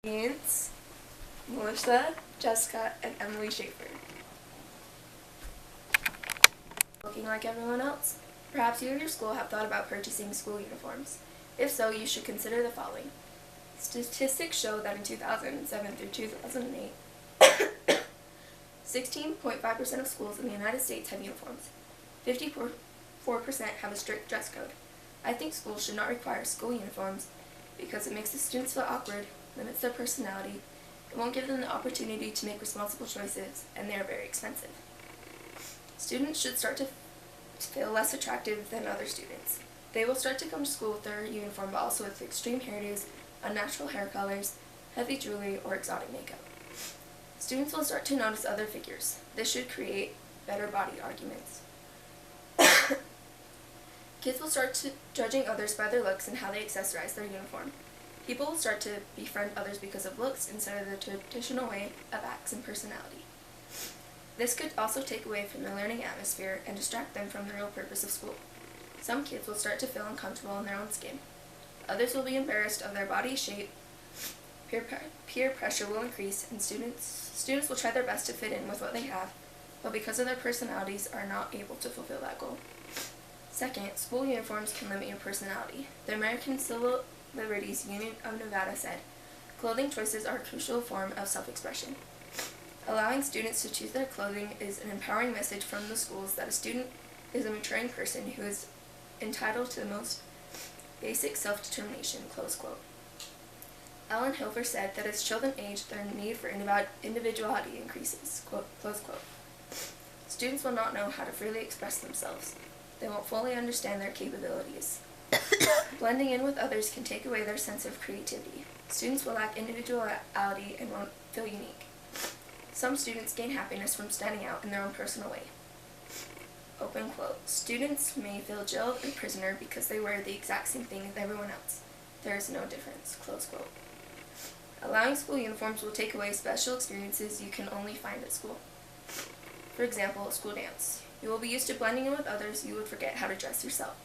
Audience, Melissa, Jessica, and Emily Schaefer. Looking like everyone else? Perhaps you and your school have thought about purchasing school uniforms. If so, you should consider the following. Statistics show that in 2007 through 2008, 16.5% of schools in the United States have uniforms. 54% have a strict dress code. I think schools should not require school uniforms because it makes the students feel awkward, limits their personality, it won't give them the opportunity to make responsible choices, and they are very expensive. Students should start to feel less attractive than other students. They will start to come to school with their uniform, but also with extreme hairdos, unnatural hair colors, heavy jewelry, or exotic makeup. Students will start to notice other figures. This should create better body arguments. Kids will start judging others by their looks and how they accessorize their uniform. People will start to befriend others because of looks instead of the traditional way of acts and personality. This could also take away from the learning atmosphere and distract them from the real purpose of school. Some kids will start to feel uncomfortable in their own skin. Others will be embarrassed of their body shape. Peer pressure will increase, and students will try their best to fit in with what they have, but because of their personalities are not able to fulfill that goal. Second, school uniforms can limit your personality. The American Civil Liberties Union of Nevada said, "Clothing choices are a crucial form of self-expression." Allowing students to choose their clothing is an empowering message from the schools that a student is a maturing person who is entitled to the most basic self-determination, close quote. Alan Hilfer said that as children age, their need for individuality increases, close quote. Students will not know how to freely express themselves. They won't fully understand their capabilities. Blending in with others can take away their sense of creativity. Students will lack individuality and won't feel unique. Some students gain happiness from standing out in their own personal way. Open quote. Students may feel jailed or prisoner because they wear the exact same thing as everyone else. There is no difference, close quote. Allowing school uniforms will take away special experiences you can only find at school. For example, a school dance. You will be used to blending in with others, you would forget how to dress yourself.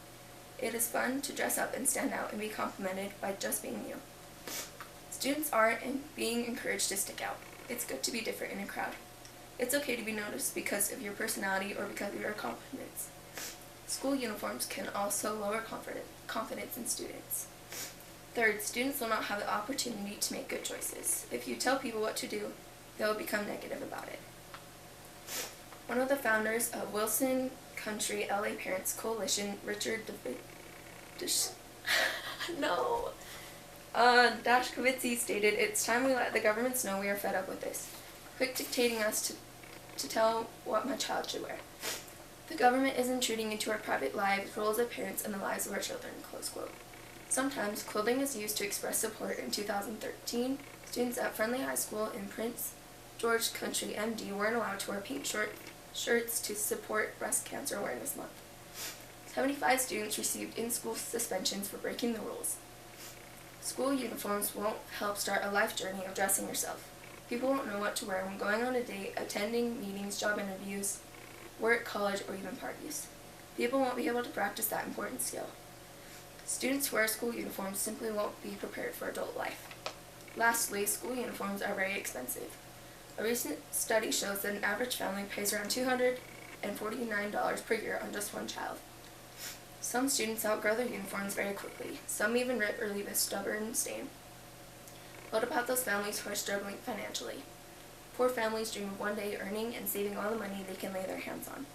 It is fun to dress up and stand out and be complimented by just being you. Students are being encouraged to stick out. It's good to be different in a crowd. It's okay to be noticed because of your personality or because of your accomplishments. School uniforms can also lower confidence in students. Third, students will not have the opportunity to make good choices. If you tell people what to do, they will become negative about it. One of the founders of Wilson Country LA Parents Coalition, Richard Dashkovitzy stated, "It's time we let the governments know we are fed up with this. Quick dictating us to tell what my child should wear. The government is intruding into our private lives, roles of parents, and the lives of our children," close quote. Sometimes clothing is used to express support. In 2013, students at Friendly High School in Prince George Country, MD, weren't allowed to wear pink shirts to support Breast Cancer Awareness Month. 75 students received in-school suspensions for breaking the rules. School uniforms won't help start a life journey of dressing yourself. People won't know what to wear when going on a date, attending meetings, job interviews, work, college, or even parties. People won't be able to practice that important skill. Students who wear school uniforms simply won't be prepared for adult life. Lastly, school uniforms are very expensive. A recent study shows that an average family pays around $249 per year on just one child. Some students outgrow their uniforms very quickly. Some even rip or leave a stubborn stain. What about those families who are struggling financially? Poor families dream of one day earning and saving all the money they can lay their hands on.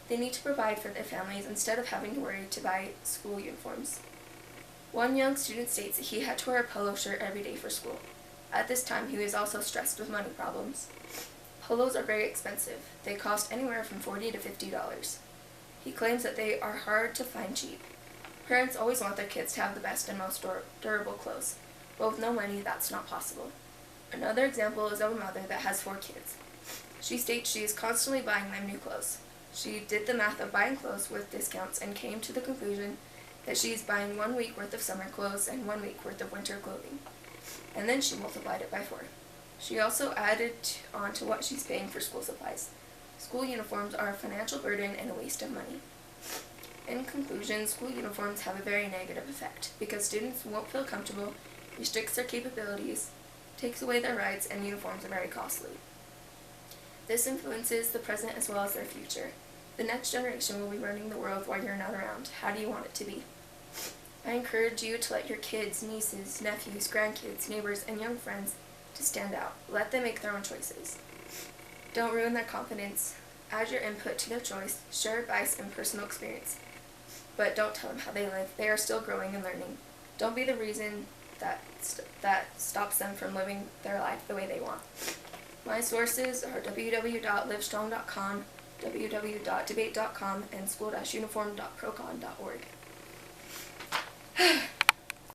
They need to provide for their families instead of having to worry to buy school uniforms. One young student states that he had to wear a polo shirt every day for school. At this time, he was also stressed with money problems. Polos are very expensive. They cost anywhere from $40 to $50. He claims that they are hard to find cheap. Parents always want their kids to have the best and most durable clothes, but with no money, that's not possible. Another example is of a mother that has 4 kids. She states she is constantly buying them new clothes. She did the math of buying clothes with discounts and came to the conclusion that she is buying 1 week worth of summer clothes and 1 week worth of winter clothing. And then she multiplied it by 4. She also added on to what she's paying for school supplies. School uniforms are a financial burden and a waste of money. In conclusion, school uniforms have a very negative effect because students won't feel comfortable, restricts their capabilities, takes away their rights, and uniforms are very costly. This influences the present as well as their future. The next generation will be running the world while you're not around. How do you want it to be? I encourage you to let your kids, nieces, nephews, grandkids, neighbors, and young friends to stand out. Let them make their own choices. Don't ruin their confidence. Add your input to their choice. Share advice and personal experience. But don't tell them how they live. They are still growing and learning. Don't be the reason that stops them from living their life the way they want. My sources are www.livestrong.com, www.debate.com, and school-uniform.procon.org.